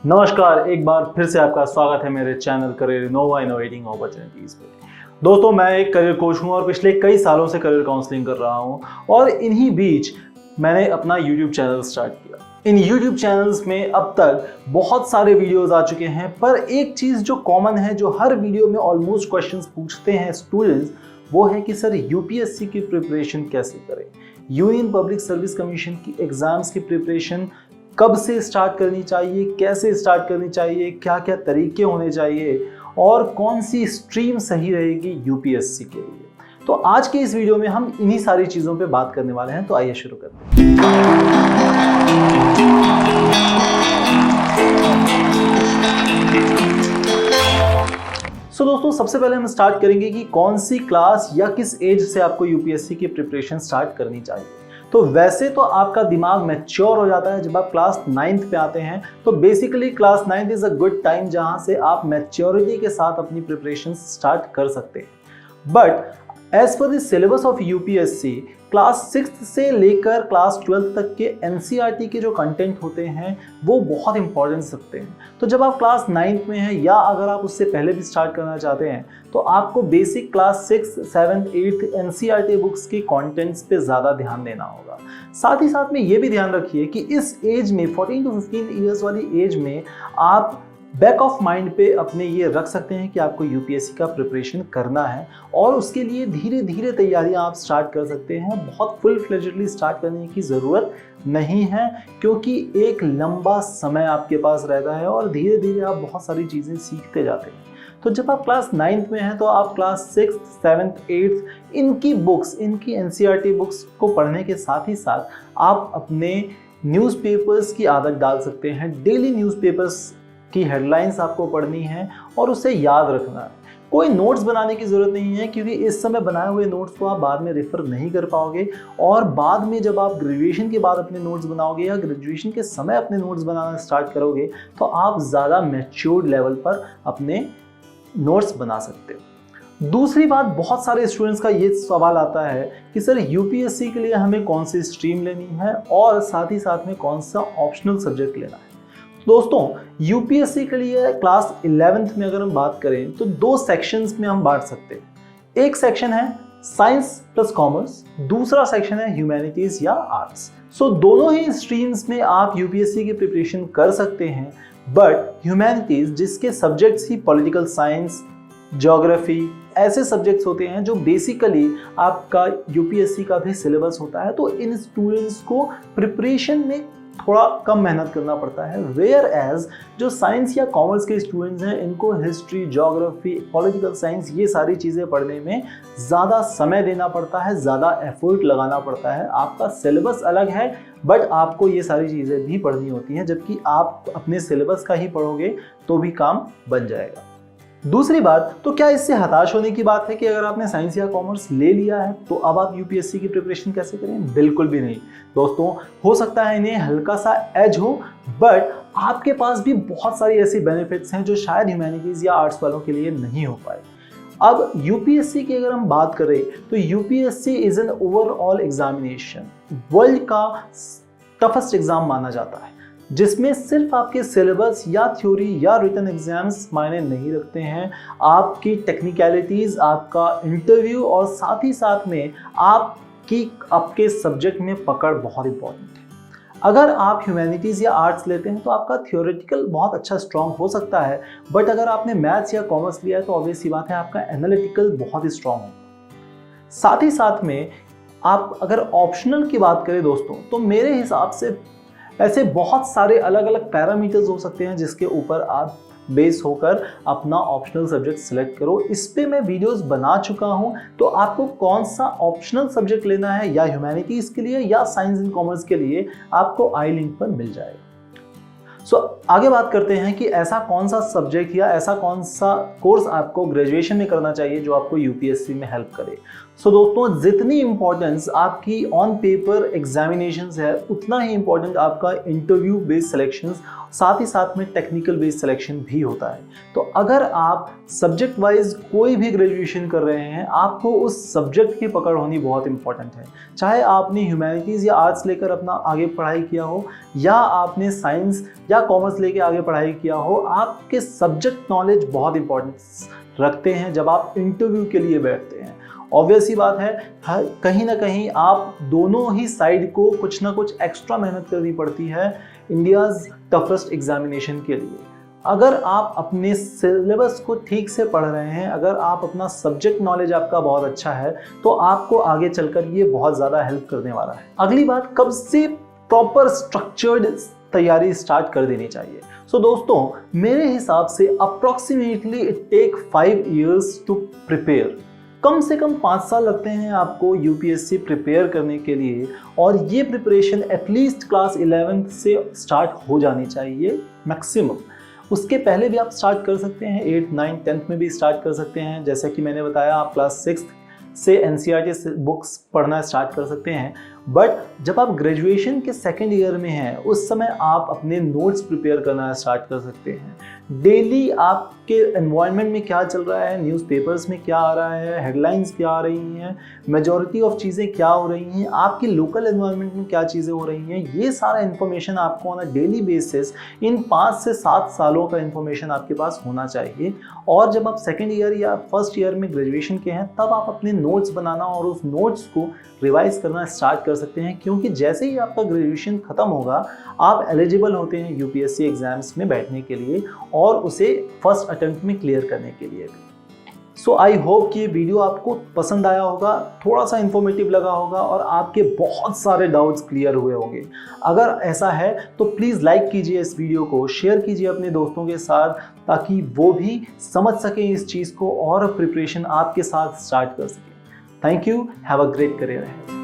नमस्कार, एक बार फिर से आपका स्वागत है मेरे channel career Innova innovating opportunities पे। दोस्तों, मैं एक करियर कोच हूं और पिछले कई सालों से करियर काउंसलिंग कर रहा हूं और इन्हीं बीच मैंने अपना YouTube चैनल स्टार्ट किया। इन YouTube चैनल्स में अब तक बहुत सारे वीडियोस आ चुके हैं, पर एक चीज़ जो कॉमन है, जो हर वीडियो में ऑलमोस्ट क्वेश्चंस पूछते हैं स्टूडेंट्स, वो है कि सर यूपीएससी की प्रिपरेशन कैसे करें, यूनियन पब्लिक सर्विस कमीशन की एग्जाम्स की प्रिपरेशन कब से स्टार्ट करनी चाहिए, कैसे स्टार्ट करनी चाहिए, क्या क्या तरीके होने चाहिए और कौन सी स्ट्रीम सही रहेगी यूपीएससी के लिए। तो आज के इस वीडियो में हम इन्हीं सारी चीज़ों पे बात करने वाले हैं, तो आइए शुरू करते हैं। दोस्तों, सबसे पहले हम स्टार्ट करेंगे कि कौन सी क्लास या किस एज से आपको यूपीएससी की प्रिपरेशन स्टार्ट करनी चाहिए। तो वैसे तो आपका दिमाग मैच्योर हो जाता है जब आप क्लास 9th पे आते हैं। तो basically class 9th is a good time जहां से आप मैच्योरिटी के साथ अपनी प्रिपरेशन स्टार्ट कर सकते हैं। But as per the syllabus of UPSC, class 6th से लेकर क्लास 12th तक के एनसीईआरटी के जो कंटेंट होते हैं वो बहुत इंपॉर्टेंस रखते हैं। तो जब आप क्लास 9th में हैं या अगर आप उससे पहले भी स्टार्ट करना चाहते हैं तो आपको basic class 6th, 7th, 8th NCERT books के कंटेंट्स पे ज़्यादा ध्यान देना होगा। साथ ही साथ में ये भी ध्यान रखिए कि इस एज में 14 to 15 ईयर्स वाली एज में आप बैक ऑफ माइंड पे अपने ये रख सकते हैं कि आपको यूपीएससी का प्रिपरेशन करना है और उसके लिए धीरे धीरे तैयारियां आप स्टार्ट कर सकते हैं। बहुत फुल फ्लेजेडली स्टार्ट करने की ज़रूरत नहीं है, क्योंकि एक लंबा समय आपके पास रहता है और धीरे धीरे आप बहुत सारी चीज़ें सीखते जाते हैं। तो जब आप क्लास 9th में हैं तो आप क्लास 6th, 7th, 8th इनकी बुक्स, इनकी एनसीईआरटी बुक्स को पढ़ने के साथ ही साथ आप अपने न्यूज़पेपर्स की आदत डाल सकते हैं। डेली न्यूज़पेपर्स की हेडलाइंस आपको पढ़नी है और उसे याद रखना है। कोई नोट्स बनाने की ज़रूरत नहीं है, क्योंकि इस समय बनाए हुए नोट्स को आप बाद में रेफर नहीं कर पाओगे और बाद में जब आप ग्रेजुएशन के बाद अपने नोट्स बनाओगे या ग्रेजुएशन के समय अपने नोट्स बनाना स्टार्ट करोगे तो आप ज़्यादा मैच्योर्ड लेवल पर अपने नोट्स बना सकते हो। दूसरी बात, बहुत सारे स्टूडेंट्स का ये सवाल आता है कि सर यूपीएससी के लिए हमें कौन सी स्ट्रीम लेनी है और साथ ही साथ में कौन सा ऑप्शनल सब्जेक्ट लेना है। दोस्तों, यूपीएससी के लिए क्लास 11th में अगर हम बात करें तो दो सेक्शंस में हम बांट सकते हैं। एक सेक्शन है साइंस प्लस कॉमर्स, दूसरा सेक्शन है ह्यूमैनिटीज या आर्ट्स। दोनों ही स्ट्रीम्स में आप यूपीएससी की प्रिपरेशन कर सकते हैं, बट ह्यूमैनिटीज जिसके सब्जेक्ट्स ही पॉलिटिकल साइंस, ज्योग्राफी ऐसे सब्जेक्ट्स होते हैं जो बेसिकली आपका यूपीएससी का भी सिलेबस होता है, तो इन स्टूडेंट्स को प्रिपरेशन में थोड़ा कम मेहनत करना पड़ता है। वेयर एज जो साइंस या कॉमर्स के स्टूडेंट्स हैं इनको हिस्ट्री, ज्योग्राफी, पॉलिटिकल साइंस ये सारी चीज़ें पढ़ने में ज़्यादा समय देना पड़ता है, ज़्यादा एफर्ट लगाना पड़ता है। आपका सिलेबस अलग है बट आपको ये सारी चीज़ें भी पढ़नी होती हैं, जबकि आप अपने सिलेबस का ही पढ़ोगे तो भी काम बन जाएगा। दूसरी बात, तो क्या इससे हताश होने की बात है कि अगर आपने साइंस या कॉमर्स ले लिया है तो अब आप यूपीएससी की प्रिपरेशन कैसे करें? बिल्कुल भी नहीं दोस्तों। हो सकता है इन्हें हल्का सा एज हो, बट आपके पास भी बहुत सारी ऐसी बेनिफिट्स हैं जो शायद ह्यूमैनिटीज या आर्ट्स वालों के लिए नहीं हो पाए। अब यूपीएससी की अगर हम बात करें तो UPSC is an overall examination, world का टफेस्ट एग्जाम माना जाता है, जिसमें सिर्फ आपके सिलेबस या थ्योरी या रिटन एग्जाम्स मायने नहीं रखते हैं। आपकी टेक्निकलिटीज़, आपका इंटरव्यू और साथ ही साथ में आपके सब्जेक्ट में पकड़ बहुत इंपॉर्टेंट है। अगर आप ह्यूमैनिटीज़ या आर्ट्स लेते हैं तो आपका थियोरेटिकल बहुत अच्छा स्ट्रॉन्ग हो सकता है, बट अगर आपने मैथ्स या कॉमर्स लिया है तो ऑब्वियस सी बात है आपका एनालिटिकल बहुत ही स्ट्रॉन्ग होगा। साथ ही साथ में आप अगर ऑप्शनल की बात करें दोस्तों, तो मेरे हिसाब से ऐसे बहुत सारे अलग अलग पैरामीटर्स हो सकते हैं जिसके ऊपर आप बेस होकर अपना ऑप्शनल सब्जेक्ट सेलेक्ट करो। इस पे मैं वीडियोस बना चुका हूं, तो आपको कौन सा ऑप्शनल सब्जेक्ट लेना है या ह्यूमैनिटीज़ के लिए या साइंस एंड कॉमर्स के लिए, आपको आई लिंक पर मिल जाएगा। आगे बात करते हैं कि ऐसा कौन सा सब्जेक्ट या ऐसा कौन सा कोर्स आपको ग्रेजुएशन में करना चाहिए जो आपको यूपीएससी में हेल्प करे। दोस्तों, जितनी इंपॉर्टेंस आपकी ऑन पेपर एग्जामिनेशंस है, उतना ही इंपॉर्टेंट आपका इंटरव्यू बेस्ड सिलेक्शंस, साथ ही साथ में टेक्निकल बेस्ड सिलेक्शन भी होता है। तो अगर आप सब्जेक्ट वाइज कोई भी ग्रेजुएशन कर रहे हैं, आपको उस सब्जेक्ट की पकड़ होनी बहुत इंपॉर्टेंट है। चाहे आपने ह्यूमैनिटीज़ या आर्ट्स लेकर अपना आगे पढ़ाई किया हो, या आपने साइंस या या कॉमर्स लेके आगे पढ़ाई किया हो, आपके सब्जेक्ट नॉलेज बहुत इंपॉर्टेंस रखते हैं जब आप इंटरव्यू के लिए बैठते हैं। ऑब्वियस ही बात है, कहीं ना कहीं आप दोनों ही साइड को कुछ ना कुछ एक्स्ट्रा मेहनत करनी पड़ती है इंडियाज़ टफेस्ट एग्जामिनेशन के लिए। अगर आप अपने सिलेबस को ठीक से पढ़ रहे हैं, अगर आप अपना सब्जेक्ट नॉलेज आपका बहुत अच्छा है, तो आपको आगे चलकर ये बहुत ज़्यादा हेल्प करने वाला है। अगली बात, कब से प्रॉपर स्ट्रक्चर्ड तैयारी स्टार्ट कर देनी चाहिए। सो दोस्तों, मेरे हिसाब से approximately it take 5 years to prepare. कम से कम 5 साल लगते हैं आपको यूपीएससी प्रिपेयर करने के लिए, और ये प्रिपरेशन एटलीस्ट क्लास 11th से स्टार्ट हो जानी चाहिए मैक्सिमम। उसके पहले भी आप स्टार्ट कर सकते हैं, 8th, 9th, 10th में भी स्टार्ट कर सकते हैं। जैसे कि मैंने बताया, आप क्लास 6th से एनसीईआरटी बुक्स पढ़ना स्टार्ट कर सकते हैं। बट जब आप ग्रेजुएशन के सेकेंड ईयर में हैं, उस समय आप अपने नोट्स प्रिपेयर करना स्टार्ट कर सकते हैं। डेली आपके एनवायरनमेंट में क्या चल रहा है, न्यूज़पेपर्स में क्या आ रहा है, हेडलाइंस क्या आ रही हैं, मेजॉरिटी ऑफ चीज़ें क्या हो रही हैं, आपकी लोकल एनवायरनमेंट में क्या चीज़ें हो रही हैं, ये सारा इन्फॉर्मेशन आपको ऑन अ डेली बेसिस इन 5 से 7 सालों का इन्फॉर्मेशन आपके पास होना चाहिए। और जब आप सेकेंड ईयर या फर्स्ट ईयर में ग्रेजुएशन के हैं, तब आप अपने नोट्स बनाना और उस नोट्स को रिवाइज करना स्टार्ट कर सकते हैं, क्योंकि जैसे ही आपका ग्रेजुएशन ख़त्म होगा, आप एलिजिबल होते हैं यूपीएससी एग्जाम्स में बैठने के लिए और उसे फर्स्ट अटेम्प्ट में क्लियर करने के लिए भी। सो आई होप कि ये वीडियो आपको पसंद आया होगा, थोड़ा सा इन्फॉर्मेटिव लगा होगा और आपके बहुत सारे डाउट्स क्लियर हुए होंगे। अगर ऐसा है तो प्लीज़ लाइक कीजिए इस वीडियो को, शेयर कीजिए अपने दोस्तों के साथ, ताकि वो भी समझ सकें इस चीज़ को और प्रिपरेशन आपके साथ स्टार्ट कर सकें। Thank you, have a great career ahead.